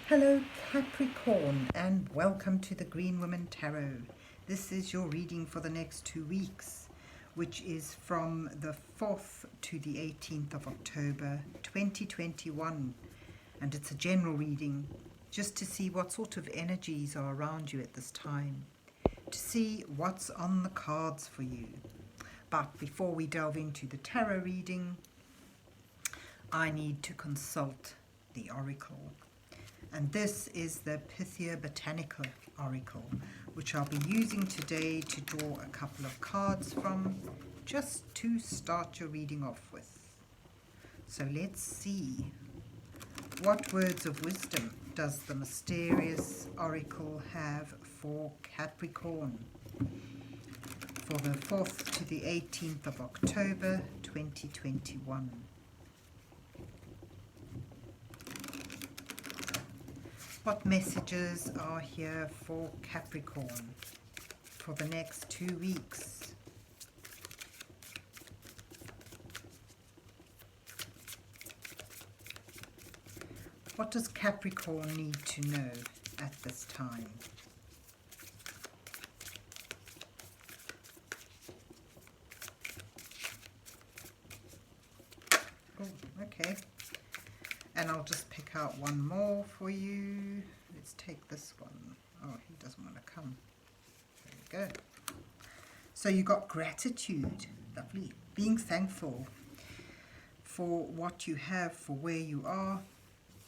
Hello Capricorn, and welcome to the Green Woman Tarot. This is your reading for the next 2 weeks, which is from the 4th to the 18th of October 2021, and it's a general reading just to see what sort of energies are around you at this time, to see what's on the cards for you. But before we delve into the tarot reading, I need to consult the oracle. And this is the Pythia Botanica oracle, which I'll be using today to draw a couple of cards from, just to start your reading off with. So let's see, what words of wisdom does the mysterious oracle have for Capricorn for the 4th to the 18th of October 2021? What messages are here for Capricorn for the next 2 weeks? What does Capricorn need to know at this time? Oh, okay. And I'll just pick out one more for you. Let's take this one. Oh, he doesn't want to come. There we go. So you got gratitude. Lovely. Being thankful for what you have, for where you are.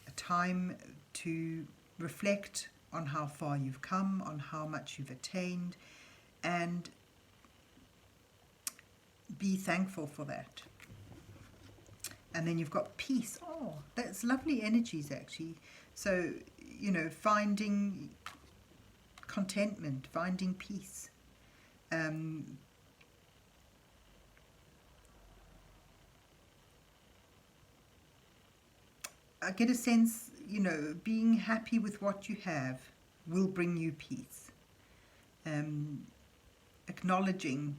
A time to reflect on how far you've come, on how much you've attained, and be thankful for that. And then you've got peace. Oh, that's lovely energies, actually. So, you know, finding contentment, finding peace. I get a sense, you know, being happy with what you have will bring you peace. Acknowledging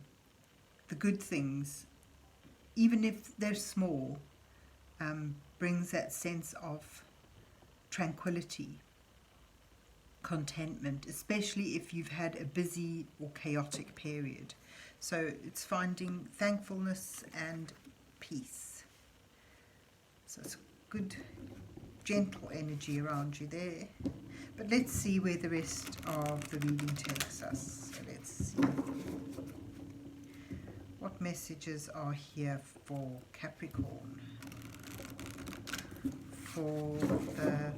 the good things, even if they're small, brings that sense of tranquility, contentment, especially if you've had a busy or chaotic period. So it's finding thankfulness and peace. So it's good, gentle energy around you there. But let's see where the rest of the reading takes us. So let's see. What messages are here for Capricorn for the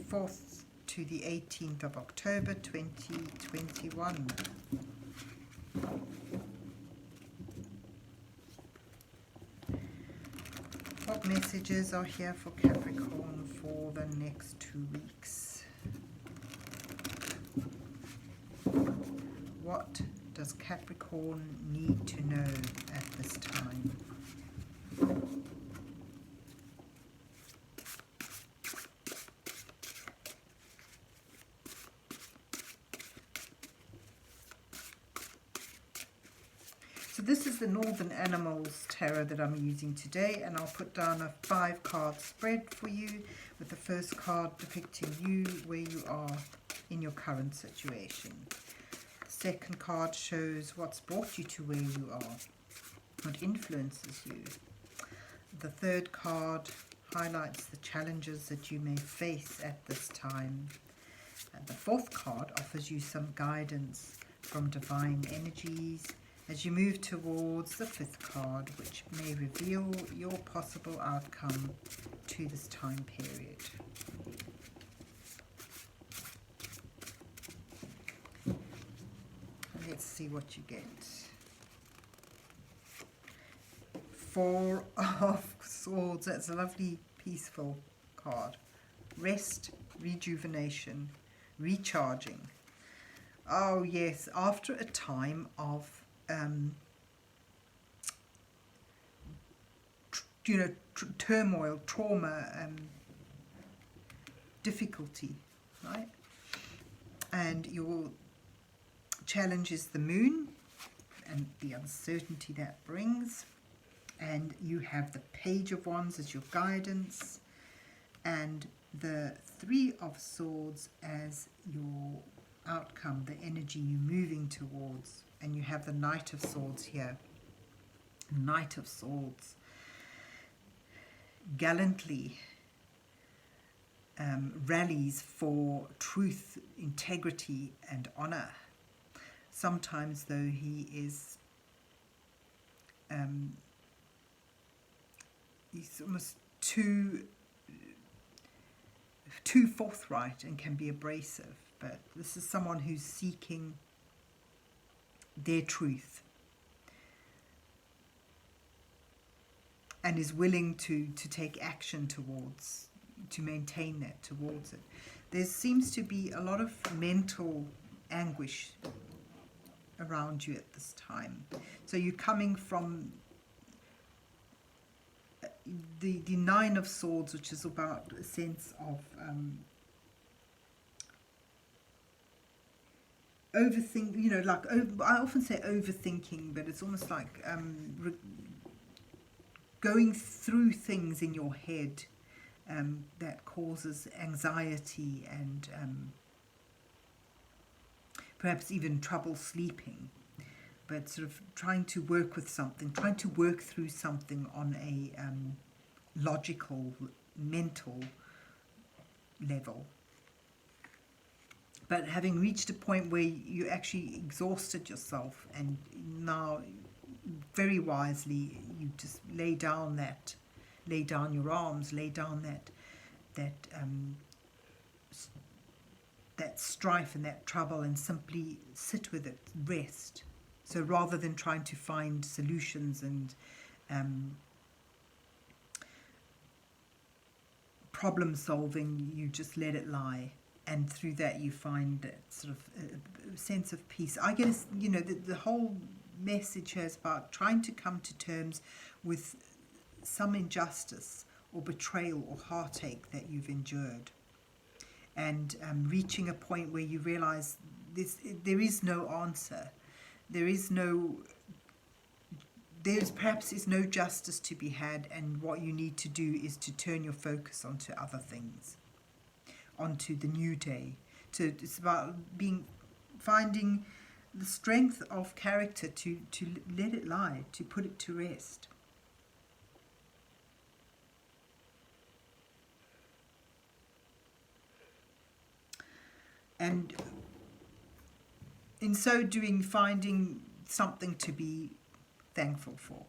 4th to the 18th of October 2021? What messages are here for Capricorn for the next 2 weeks? What does Capricorn need to know at this time? So this is the Northern Animals Tarot that I'm using today, and I'll put down a 5-card spread for you, with the first card depicting you, where you are in your current situation. The second card shows what's brought you to where you are, what influences you. The third card highlights the challenges that you may face at this time. And the fourth card offers you some guidance from divine energies as you move towards the 5th card, which may reveal your possible outcome to this time period. Let's see what you get. 4 of Swords. That's a lovely, peaceful card. Rest, rejuvenation, recharging. Oh yes, after a time of turmoil, trauma, difficulty, right? And your challenge is the moon and the uncertainty that brings. And you have the Page of Wands as your guidance, and the Three of Swords as your outcome, the energy you're moving towards. And you have the Knight of Swords here. Knight of Swords. Gallantly rallies for truth, integrity, and honor. Sometimes, though, he is he's almost too forthright and can be abrasive. But this is someone who's seeking their truth and is willing to take action to maintain that towards it. There seems to be a lot of mental anguish around you at this time. So you're coming from the Nine of Swords, which is about a sense of overthink. Like I often say overthinking, but it's almost like going through things in your head that causes anxiety and perhaps even trouble sleeping, but sort of trying to work with something, trying to work through something on a logical, mental level. But having reached a point where you actually exhausted yourself, and now very wisely you just lay down your arms, lay down that strife and that trouble, and simply sit with it, rest. So rather than trying to find solutions and problem solving, you just let it lie, and through that you find that sort of a sense of peace. I guess the whole message here is about trying to come to terms with some injustice or betrayal or heartache that you've endured, and reaching a point where you realize there is no answer. There's perhaps no justice to be had, and what you need to do is to turn your focus onto other things, onto the new day. So it's about finding the strength of character to let it lie, to put it to rest. And in so doing, finding something to be thankful for.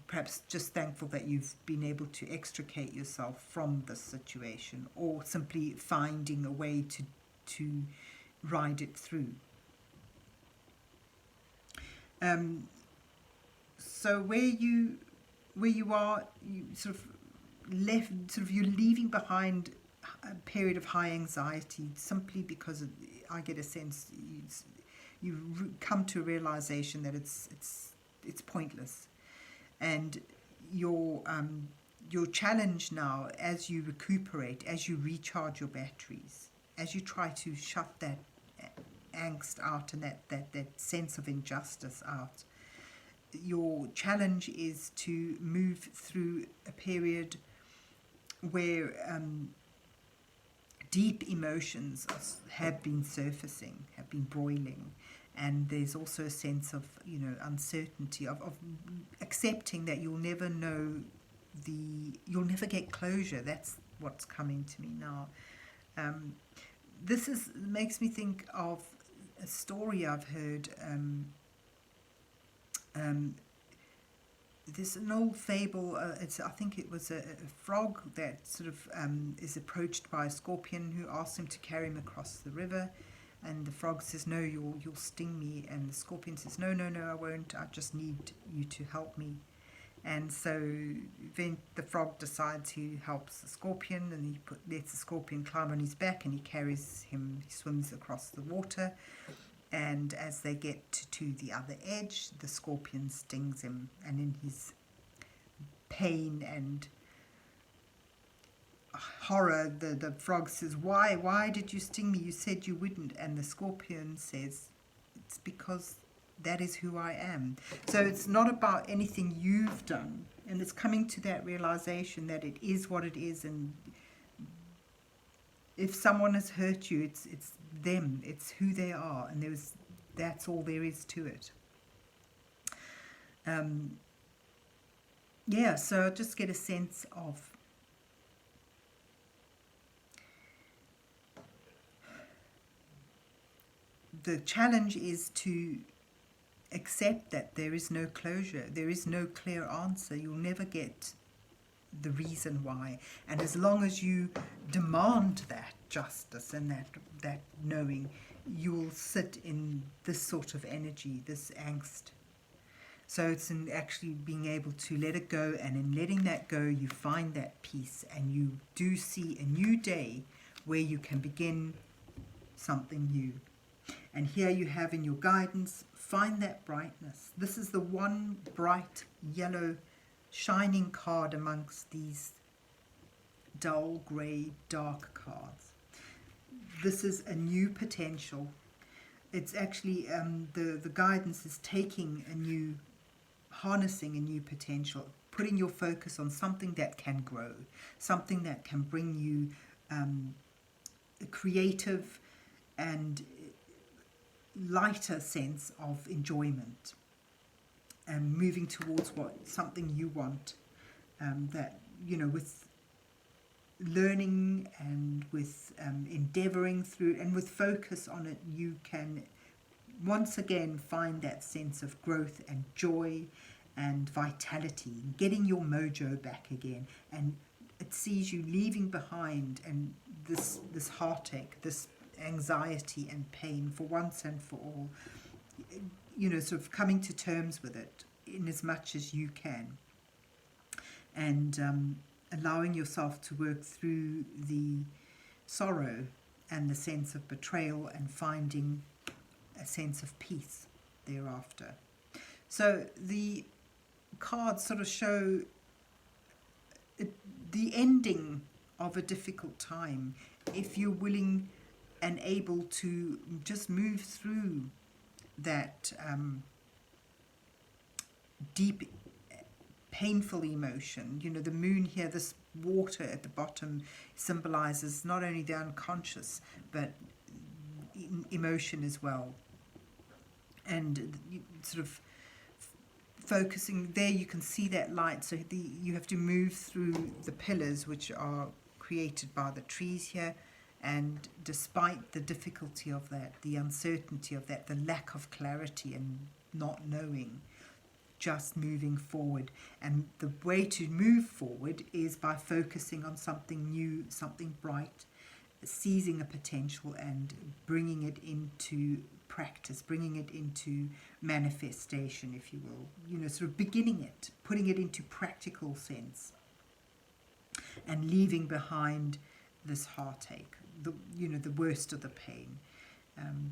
Perhaps just thankful that you've been able to extricate yourself from this situation, or simply finding a way to ride it through. So where you are, you you're leaving behind a period of high anxiety, simply because I get a sense you come to a realization that it's pointless, and your challenge now, as you recuperate, as you recharge your batteries, as you try to shut that angst out and that sense of injustice out, your challenge is to move through a period where deep emotions have been surfacing, have been broiling, and there's also a sense of uncertainty, of accepting that you'll never get closure. That's what's coming to me now. This makes me think of a story I've heard. There's an old fable. I think it was a frog that sort of is approached by a scorpion who asks him to carry him across the river, and the frog says, "No, you'll sting me." And the scorpion says, "No, I won't. I just need you to help me." And so then the frog decides he helps the scorpion, and he lets the scorpion climb on his back, and he carries him. He swims across the water. And as they get to the other edge, the scorpion stings him, and in his pain and horror, the frog says, Why did you sting me? You said you wouldn't." And the scorpion says, "It's because that is who I am." So it's not about anything you've done, and it's coming to that realization that it is what it is, and if someone has hurt you, it's them, it's who they are, and that's all there is to it. Yeah, so just get a sense of the challenge is to accept that there is no closure, there is no clear answer. You'll never get the reason why, and as long as you demand that justice and that knowing, you'll sit in this sort of energy, this angst. So it's in actually being able to let it go, and in letting that go you find that peace, and you do see a new day where you can begin something new. And here you have in your guidance, find that brightness. This is the one bright yellow shining card amongst these dull grey dark cards. This is a new potential. It's actually the guidance is harnessing a new potential, putting your focus on something that can grow, something that can bring you a creative and lighter sense of enjoyment, and moving towards something you want, that, you know, with learning and with endeavoring through and with focus on it, you can once again find that sense of growth and joy and vitality, getting your mojo back again. And it sees you leaving behind and this heartache, this anxiety and pain for once and for all, you know, sort of coming to terms with it in as much as you can, and allowing yourself to work through the sorrow and the sense of betrayal and finding a sense of peace thereafter. So the cards sort of show the ending of a difficult time if you're willing and able to just move through that deep, painful emotion. You know, the moon here, this water at the bottom, symbolizes not only the unconscious, but emotion as well. And sort of focusing there, you can see that light. So you have to move through the pillars, which are created by the trees here. And despite the difficulty of that, the uncertainty of that, the lack of clarity and not knowing, just moving forward. And the way to move forward is by focusing on something new, something bright, seizing a potential and bringing it into practice, bringing it into manifestation, if you will. You know, sort of beginning it, putting it into practical sense, and leaving behind this heartache, the worst of the pain.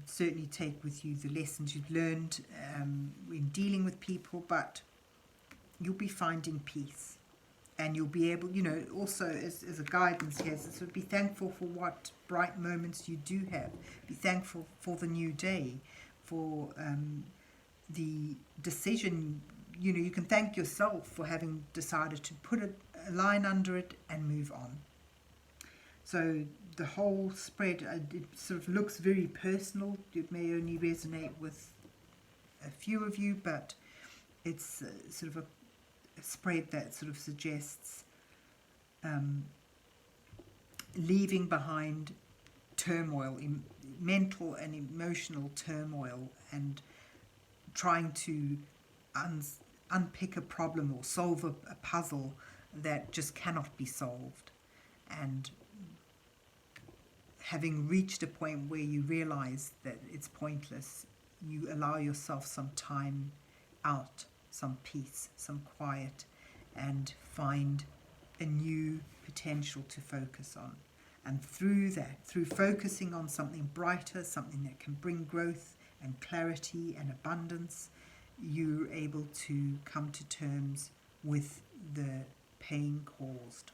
Certainly take with you the lessons you've learned in dealing with people, but you'll be finding peace, and you'll be able, you know, also as a guidance here, so be thankful for what bright moments you do have. Be thankful for the new day, for the decision. You know, you can thank yourself for having decided to put a line under it and move on. So the whole spread, it sort of looks very personal. It may only resonate with a few of you, but it's sort of a spread that sort of suggests leaving behind turmoil, mental and emotional turmoil, and trying to unpick a problem or solve a puzzle that just cannot be solved. And having reached a point where you realize that it's pointless, you allow yourself some time out, some peace, some quiet, and find a new potential to focus on. And through that, through focusing on something brighter, something that can bring growth and clarity and abundance, you're able to come to terms with the pain caused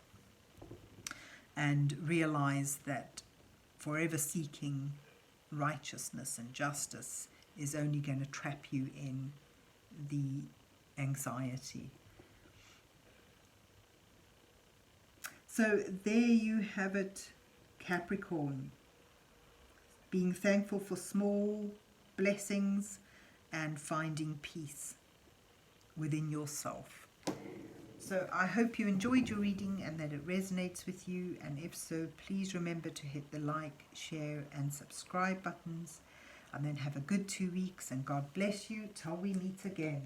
and realize that forever seeking righteousness and justice is only going to trap you in the anxiety. So there you have it, Capricorn, being thankful for small blessings and finding peace within yourself. So I hope you enjoyed your reading and that it resonates with you, and if so, please remember to hit the like, share and subscribe buttons, and then have a good 2 weeks, and God bless you till we meet again.